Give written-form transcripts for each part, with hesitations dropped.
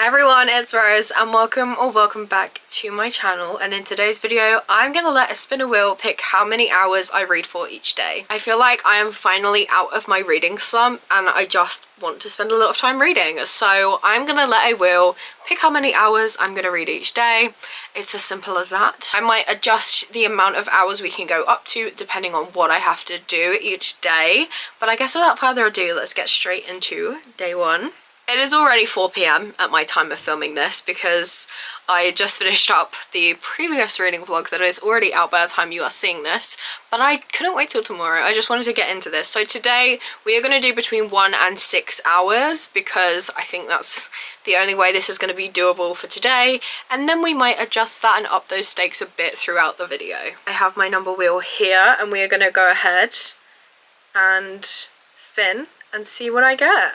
Hi everyone, it's Rose and welcome back to my channel. And in today's video I'm gonna let a spinner wheel pick how many hours I read for each day. I feel like I am finally out of my reading slump and I just want to spend a lot of time reading, so I'm gonna let a wheel pick how many hours I'm gonna read each day. It's as simple as that. I might adjust the amount of hours we can go up to depending on what I have to do each day, but I guess without further ado, let's get straight into day one. It is already 4 p.m. at my time of filming this because I just finished up the previous reading vlog that is already out by the time you are seeing this, but I couldn't wait till tomorrow. I just wanted to get into this. So today we are going to do between 1 and 6 hours because I think that's the only way this is going to be doable for today, and then we might adjust that and up those stakes a bit throughout the video. I have my number wheel here and we are going to go ahead and spin and see what I get.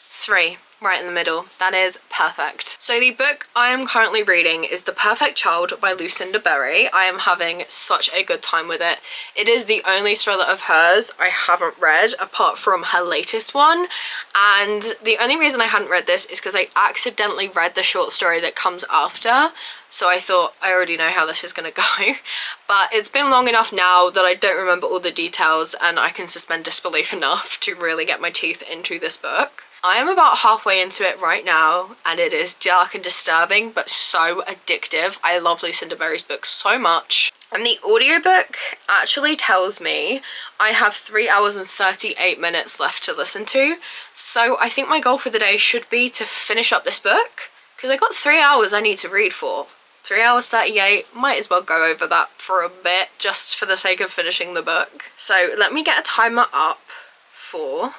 3, right in the middle. That is perfect. So the book I am currently reading is The Perfect Child by Lucinda Berry. I am having such a good time with it. It is the only thriller of hers I haven't read apart from her latest one, and the only reason I hadn't read this is because I accidentally read the short story that comes after, so I thought I already know how this is going to go. But it's been long enough now that I don't remember all the details and I can suspend disbelief enough to really get my teeth into this book. I am about halfway into it right now and it is dark and disturbing but so addictive. I love Lucinda Berry's books so much. And the audiobook actually tells me I have 3 hours and 38 minutes left to listen to. So I think my goal for the day should be to finish up this book because I got 3 hours I need to read for. 3 hours 38, might as well go over that for a bit just for the sake of finishing the book. So let me get a timer up for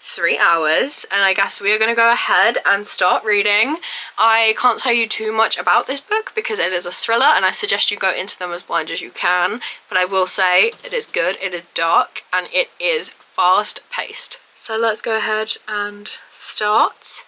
3 hours and I guess we are going to go ahead and start reading. I can't tell you too much about this book because it is a thriller and I suggest you go into them as blind as you can, but I will say it is good, it is dark, and it is fast paced. So let's go ahead and start,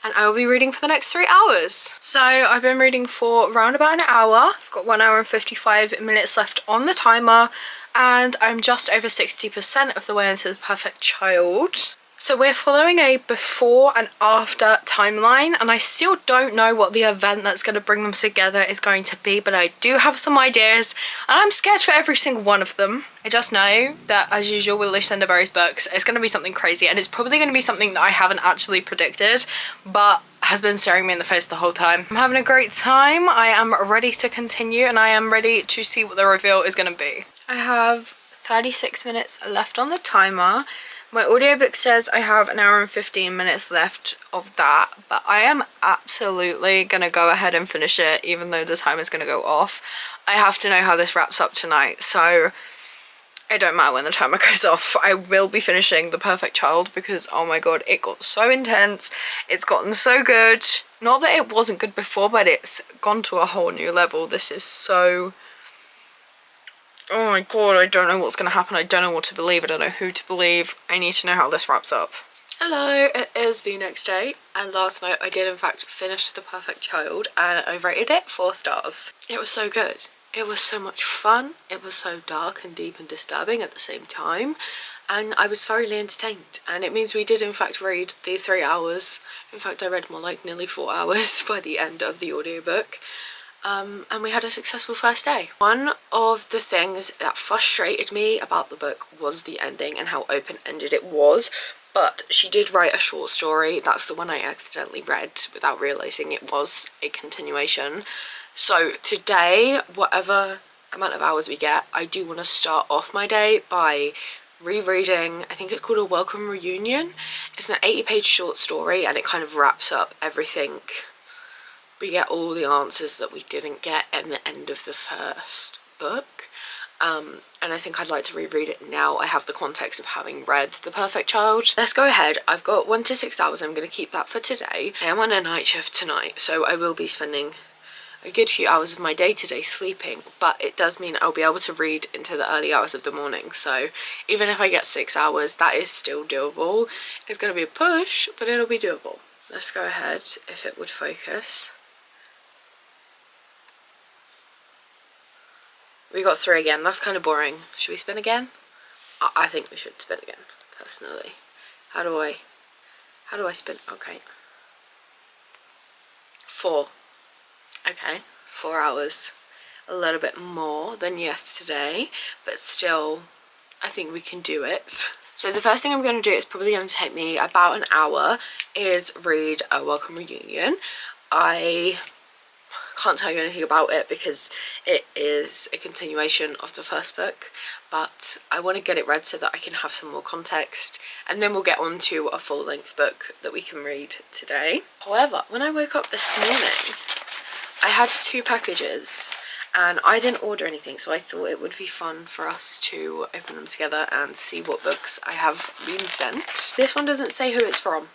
and I will be reading for the next 3 hours. So I've been reading for around about an hour. I've got 1 hour and 55 minutes left on the timer and I'm just over 60% of the way into The Perfect Child. So we're following a before and after timeline, and I still don't know what the event that's going to bring them together is going to be, but I do have some ideas and I'm scared for every single one of them. I just know that, as usual with Lucinda Berry's books, it's going to be something crazy, and it's probably going to be something that I haven't actually predicted but has been staring me in the face the whole time. I'm having a great time. I am ready to continue and I am ready to see what the reveal is going to be. I have 36 minutes left on the timer. My audiobook says I have 1 hour and 15 minutes left of that, but I am absolutely going to go ahead and finish it even though the timer is going to go off. I have to know how this wraps up tonight, so it don't matter when the timer goes off. I will be finishing The Perfect Child because, oh my god, it got so intense. It's gotten so good. Not that it wasn't good before, but it's gone to a whole new level. This is so... oh my god, I don't know what's going to happen. I don't know what to believe. I don't know who to believe. I need to know how this wraps up. Hello, it is the next day, and last night I did in fact finish The Perfect Child and I rated it 4 stars. It was so good. It was so much fun. It was so dark and deep and disturbing at the same time, and I was thoroughly entertained. And it means we did in fact read the 3 hours. In fact, I read more like nearly 4 hours by the end of the audiobook. And we had a successful first day. One of the things that frustrated me about the book was the ending and how open-ended it was, but she did write a short story. That's the one I accidentally read without realising it was a continuation. So today, whatever amount of hours we get, I do want to start off my day by rereading, I think it's called A Welcome Reunion. It's an 80-page short story and it kind of wraps up everything. We get all the answers that we didn't get at the end of the first book, and I think I'd like to reread it now I have the context of having read The Perfect Child. Let's go ahead. I've got 1 to 6 hours. I'm going to keep that for today. I am on a night shift tonight, so I will be spending a good few hours of my day today sleeping, but it does mean I'll be able to read into the early hours of the morning, so even if I get 6 hours, that is still doable. It's going to be a push, but it'll be doable. Let's go ahead, if it would focus. We got 3 again. That's kind of boring. Should we spin again? I think we should spin again, personally. How do I How do I spin? Okay. 4. Okay, 4 hours. A little bit more than yesterday, but still, I think we can do it. So the first thing I'm going to do, is probably going to take me about an hour, is read A Welcome Reunion. I can't tell you anything about it because it is a continuation of the first book, but I want to get it read so that I can have some more context, and then we'll get on to a full-length book that we can read today. However, when I woke up this morning, I had 2 packages and I didn't order anything, so I thought it would be fun for us to open them together and see what books I have been sent. This one doesn't say who it's from,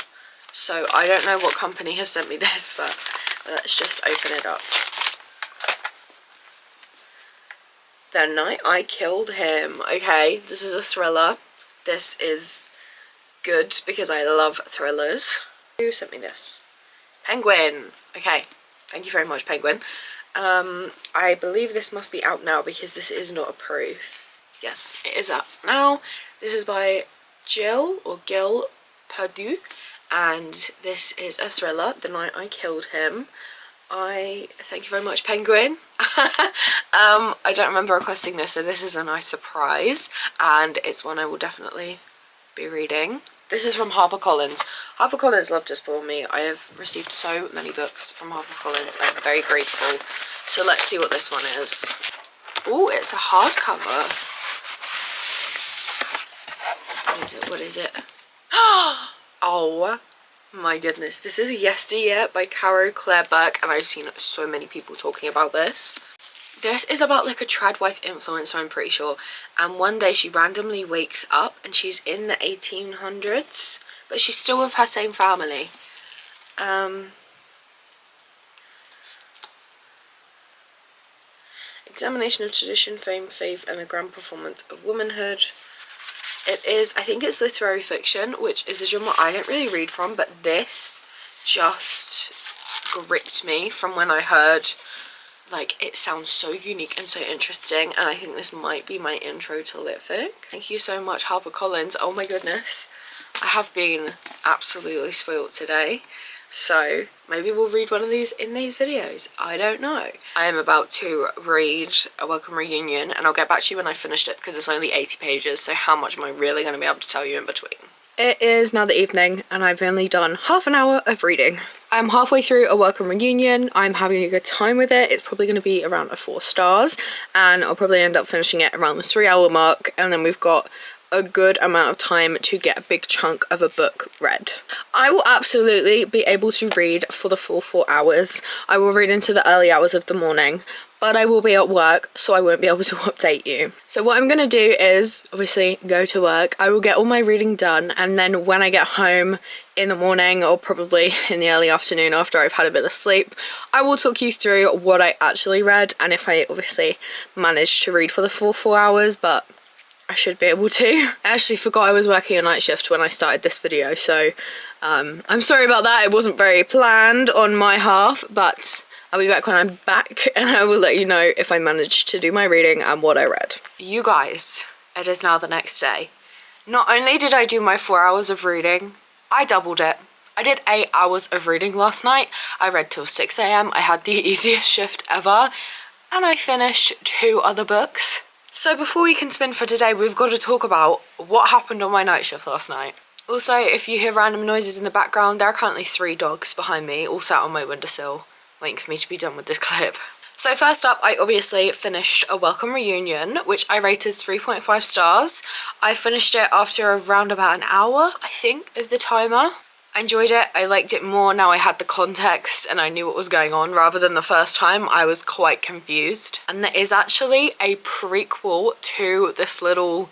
so I don't know what company has sent me this, but let's just open it up. The Night I Killed Him. Okay, this is a thriller. This is good because I love thrillers. Who sent me this? Penguin. Okay, thank you very much, Penguin. I believe this must be out now because this is not a proof. Yes, it is out now. This is by Gil Perdue, and this is a thriller, The Night I Killed Him. Thank you very much, Penguin. I don't remember requesting this, so this is a nice surprise, and it's one I will definitely be reading. This is from HarperCollins. HarperCollins love to spoil me. I have received so many books from HarperCollins. I'm very grateful. So let's see what this one is. Oh, it's a hardcover. What is it? What is it? Oh my goodness. This is Yesteryear by Caro Claire Burke, and I've seen so many people talking about this. This is about like a trad wife influencer, I'm pretty sure, and one day she randomly wakes up and she's in the 1800s, but she's still with her same family. Examination of tradition, fame, faith, and the grand performance of womanhood. It is, I think it's literary fiction, which is a genre I don't really read from, but this just gripped me from when I heard. Like, it sounds so unique and so interesting, and I think this might be my intro to litfic. Thank you so much, HarperCollins. Oh my goodness. I have been absolutely spoiled today, so maybe we'll read one of these in these videos. I don't know. I am about to read A Welcome Reunion, and I'll get back to you when I finished it because it's only 80 pages, so how much am I really going to be able to tell you in between? It is now the evening, and I've only done half an hour of reading. I'm halfway through A Welcome Reunion. I'm having a good time with it. It's probably going to be around a 4 stars, and I'll probably end up finishing it around the 3-hour mark, and then we've got a good amount of time to get a big chunk of a book read. I will absolutely be able to read for the full 4 hours. I will read into the early hours of the morning, but I will be at work, so I won't be able to update you. So what I'm going to do is, obviously, go to work. I will get all my reading done, and then when I get home in the morning, or probably in the early afternoon after I've had a bit of sleep, I will talk you through what I actually read, and if I obviously managed to read for the full 4 hours, but I should be able to. I actually forgot I was working a night shift when I started this video, so I'm sorry about that. It wasn't very planned on my half, but I'll be back when I'm back, and I will let you know if I managed to do my reading and what I read. You guys, it is now the next day. Not only did I do my 4 hours of reading, I doubled it. I did 8 hours of reading last night. I read till 6 AM. I had the easiest shift ever, and I finished 2 other books. So before we can spin for today, we've got to talk about what happened on my night shift last night. Also, if you hear random noises in the background, there are currently 3 dogs behind me, all sat on my windowsill, waiting for me to be done with this clip. So first up, I obviously finished A Welcome Reunion, which I rated 3.5 stars. I finished it after around about an hour, I think, is the timer. I enjoyed it. I liked it more now I had the context and I knew what was going on, rather than the first time I was quite confused. And there is actually a prequel to this little,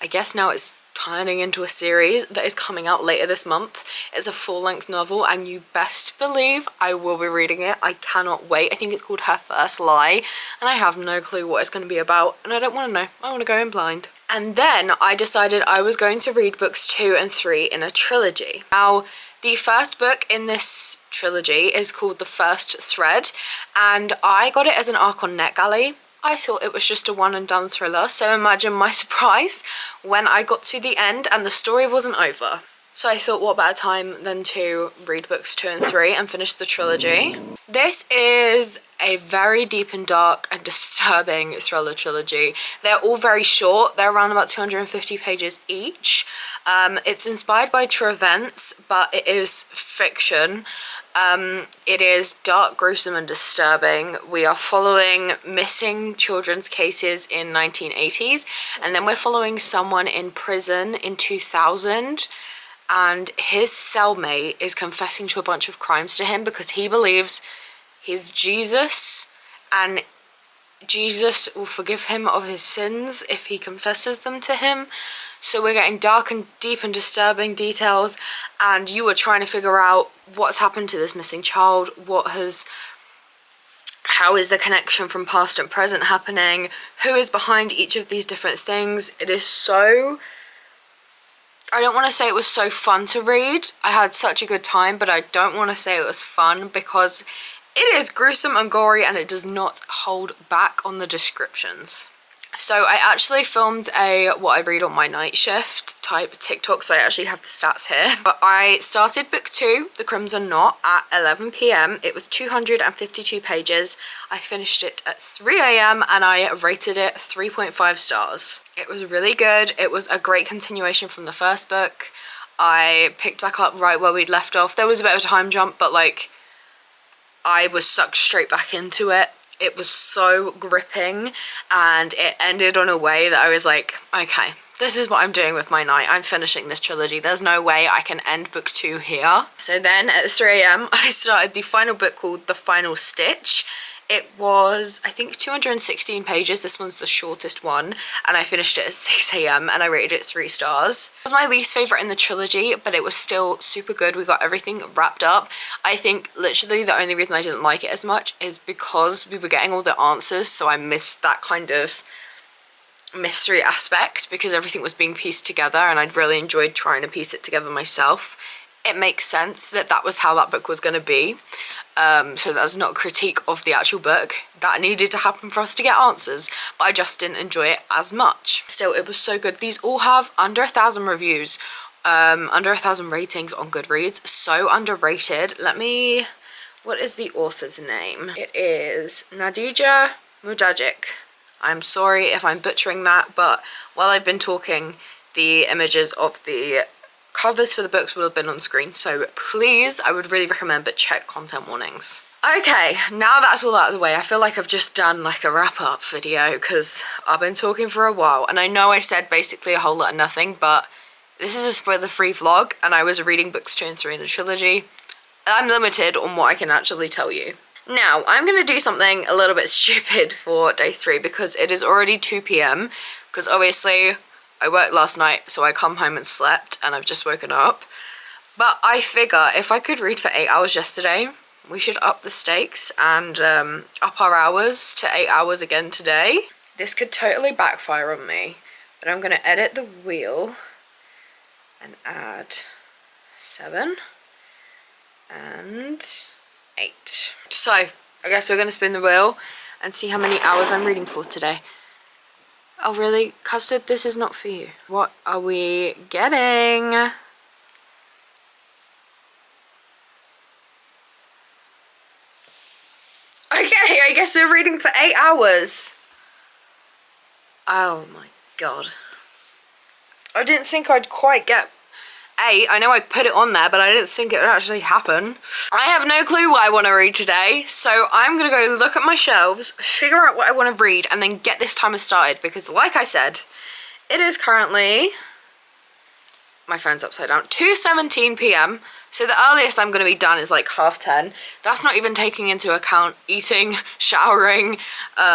I guess now it's turning into a series that is coming out later this month. It's a full-length novel, and you best believe I will be reading it. I cannot wait. I think it's called Her First Lie, and I have no clue what it's going to be about, and I don't want to know. I want to go in blind. And then I decided I was going to read books 2 and 3 in a trilogy. Now, the first book in this trilogy is called The First Thread, and I got it as an ARC on NetGalley. I thought it was just a one and done thriller, so imagine my surprise when I got to the end and the story wasn't over. So I thought what better time than to read books 2 and 3 and finish the trilogy. This is a very deep and dark and disturbing thriller trilogy. They're all very short. They're around about 250 pages each. It's inspired by true events, but it is fiction. It is dark, gruesome and disturbing. We are following missing children's cases in 1980s, and then we're following someone in prison in 2000, and his cellmate is confessing to a bunch of crimes to him because he believes he's Jesus and Jesus will forgive him of his sins if he confesses them to him. So we're getting dark and deep and disturbing details, and you are trying to figure out what's happened to this missing child, how is the connection from past and present happening, who is behind each of these different things. It is so, I don't want to say it was so fun to read. I had such a good time, but I don't want to say it was fun because it is gruesome and gory and it does not hold back on the descriptions. So I actually filmed a what I read on my night shift type TikTok, so I actually have the stats here. But I started book 2, The Crimson Knot, at 11 p.m. It was 252 pages. I finished it at 3 a.m. and I rated it 3.5 stars. It was really good. It was a great continuation from the first book. I picked back up right where we'd left off. There was a bit of a time jump, but like I was sucked straight back into it. It was so gripping and it ended on a way that I was like, okay, this is what I'm doing with my night. I'm finishing this trilogy. There's no way I can end book 2 here. So then at 3 a.m. I started the final book called The Final Stitch. It was, I think, 216 pages. This one's the shortest one. And I finished it at 6 a.m. and I rated it 3 stars. It was my least favourite in the trilogy, but it was still super good. We got everything wrapped up. I think literally the only reason I didn't like it as much is because we were getting all the answers. So I missed that kind of mystery aspect because everything was being pieced together and I'd really enjoyed trying to piece it together myself. It makes sense that that was how that book was going to be. So that's not a critique of the actual book. That needed to happen for us to get answers, but I just didn't enjoy it as much. Still, it was so good. These all have under 1,000 reviews, under 1,000 ratings on Goodreads. So underrated. What is the author's name? It is Nadija Mudajic. I'm sorry if I'm butchering that, but while I've been talking, the images of the covers for the books will have been on screen, so please, I would really recommend, but check content warnings. Okay, now that's all out of the way, I feel like I've just done like a wrap-up video because I've been talking for a while, and I know I said basically a whole lot of nothing, but this is a spoiler-free vlog, and I was reading books 2 and 3 in the trilogy. I'm limited on what I can actually tell you. Now, I'm going to do something a little bit stupid for day 3 because it is already 2 p.m, because obviously I worked last night, so I come home and slept, and I've just woken up. But I figure if I could read for 8 hours yesterday, we should up the stakes and up our hours to 8 hours again today. This could totally backfire on me, but I'm going to edit the wheel and add 7 and 8. So, I guess we're going to spin the wheel and see how many hours I'm reading for today. Oh really? Custard, this is not for you. What are we getting? Okay, I guess we're reading for 8 hours. Oh my god. I didn't think I'd quite get 8. I know I put it on there, but I didn't think it would actually happen. I have no clue what I want to read today, so I'm going to go look at my shelves, figure out what I want to read, and then get this timer started, because like I said, it is currently, my phone's upside down, 2:17 p.m, so the earliest I'm going to be done is like 10:30. That's not even taking into account eating, showering,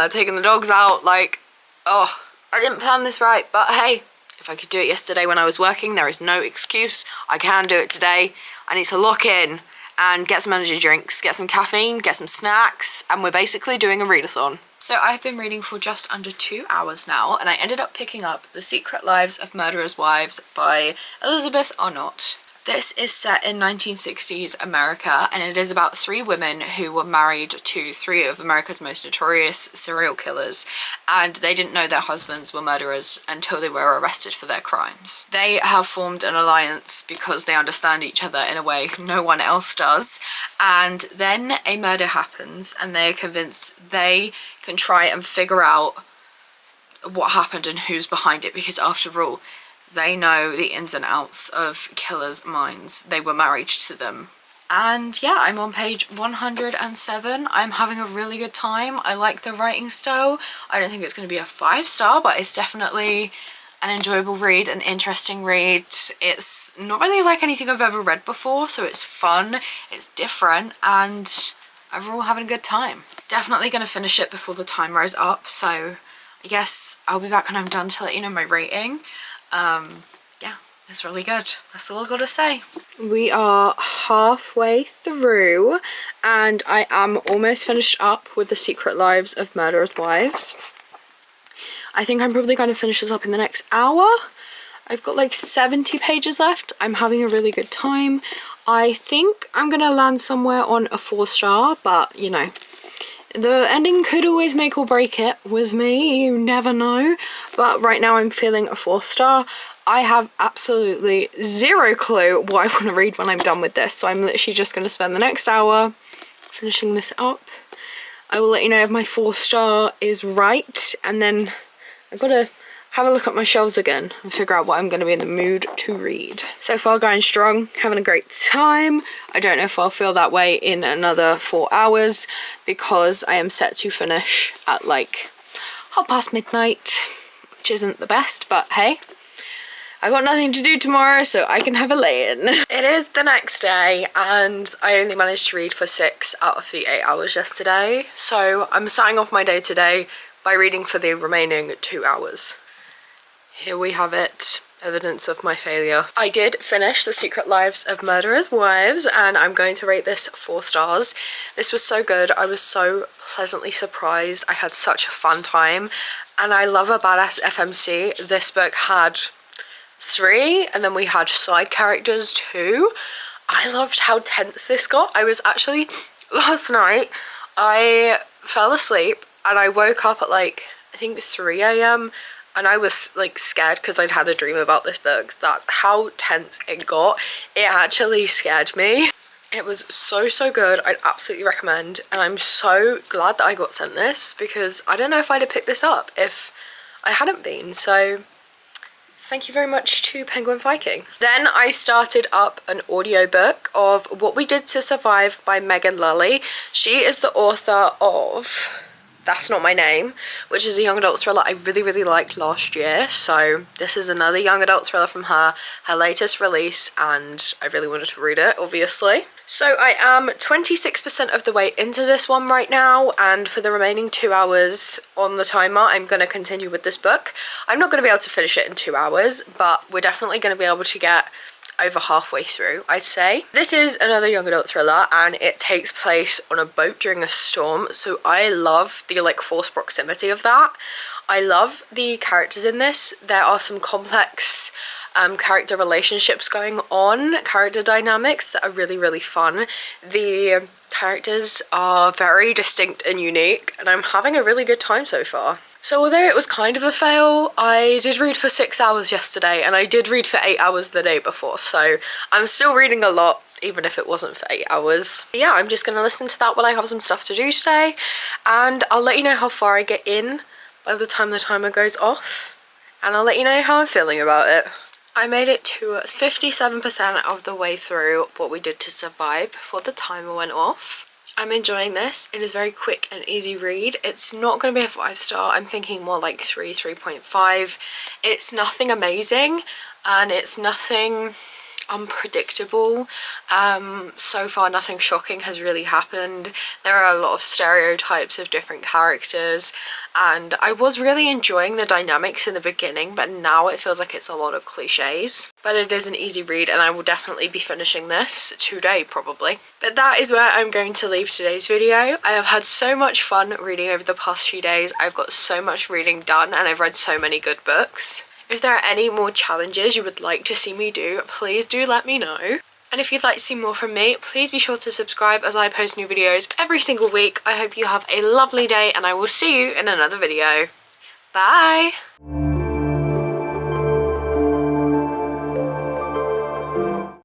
taking the dogs out, like, oh, I didn't plan this right, but hey. If I could do it yesterday when I was working, there is no excuse. I can do it today. I need to lock in and get some energy drinks, get some caffeine, get some snacks, and we're basically doing a readathon. So I've been reading for just under 2 hours now, and I ended up picking up The Secret Lives of Murderers' Wives by Elizabeth Arnott. This is set in 1960s America, and it is about 3 women who were married to 3 of America's most notorious serial killers, and they didn't know their husbands were murderers until they were arrested for their crimes. They have formed an alliance because they understand each other in a way no one else does, and then a murder happens and they are convinced they can try and figure out what happened and who's behind it, because after all, they know the ins and outs of killers' minds. They were married to them. And yeah, I'm on page 107. I'm having a really good time. I like the writing style. I don't think it's going to be a 5-star, but it's definitely an enjoyable read, an interesting read. It's not really like anything I've ever read before, so it's fun, it's different, and overall having a good time. Definitely going to finish it before the timers up, so I guess I'll be back when I'm done to let you know my rating. Yeah, it's really good. That's all I've got to say. We are halfway through and I am almost finished up with The Secret Lives of Murderers' Wives. I think I'm probably going to finish this up in the next hour. I've got like 70 pages left. I'm having a really good time. I think I'm going to land somewhere on a 4-star, but you know, the ending could always make or break it with me, you never know. But right now I'm feeling a 4-star. I have absolutely zero clue what I want to read when I'm done with this. So I'm literally just going to spend the next hour finishing this up. I will let you know if my 4-star is right. And then I've got to have a look at my shelves again and figure out what I'm going to be in the mood to read. So far going strong, having a great time. I don't know if I'll feel that way in another 4 hours because I am set to finish at like midnight, which isn't the best, but hey, I got nothing to do tomorrow, so I can have a lay-in. It is the next day and I only managed to read for 6 out of the 8 hours yesterday. So I'm starting off my day today by reading for the remaining 2 hours. Here we have it, evidence of my failure. I did finish The Secret Lives of Murderers' Wives and I'm going to rate this 4 stars. This was so good. I was so pleasantly surprised. I had such a fun time and I love a badass FMC. This book had 3 and then we had side characters too. I loved how tense this got. I was actually, last night, I fell asleep and I woke up at like, I think 3 AM. And I was like scared because I'd had a dream about this book. That's how tense it got. It actually scared me. It was so good. I'd absolutely recommend. And I'm so glad that I got sent this because I don't know if I'd have picked this up if I hadn't been. So thank you very much to Penguin Viking. Then I started up an audiobook of What We Did to Survive by Megan Lully. She is the author of That's Not My Name, which is a young adult thriller I really liked last year. So this is another young adult thriller from her latest release, and I really wanted to read it, obviously. So I am 26% of the way into this one right now, and for the remaining 2 hours on the timer, I'm going to continue with this book. I'm not going to be able to finish it in 2 hours, but we're definitely going to be able to get over halfway through, I'd say. This is another young adult thriller and it takes place on a boat during a storm, so I love the like forced proximity of that. I love the characters in this. There are some complex character relationships going on, character dynamics that are really fun. The characters are very distinct and unique and I'm having a really good time so far. So although it was kind of a fail, I did read for 6 hours yesterday and I did read for 8 hours the day before, so I'm still reading a lot even if it wasn't for 8 hours. But yeah, I'm just going to listen to that while I have some stuff to do today, and I'll let you know how far I get in by the time the timer goes off, and I'll let you know how I'm feeling about it. I made it to 57% of the way through What We Did to Survive before the timer went off. I'm enjoying this. It is very quick and easy read. It's not going to be a 5-star. I'm thinking more like 3.5. It's nothing amazing and it's nothing unpredictable. So far nothing shocking has really happened. There are a lot of stereotypes of different characters and I was really enjoying the dynamics in the beginning, but now it feels like it's a lot of cliches. But it is an easy read and I will definitely be finishing this today probably. But that is where I'm going to leave today's video. I have had so much fun reading over the past few days. I've got so much reading done and I've read so many good books. If there are any more challenges you would like to see me do, please do let me know. And if you'd like to see more from me, please be sure to subscribe as I post new videos every single week. I hope you have a lovely day and I will see you in another video. Bye!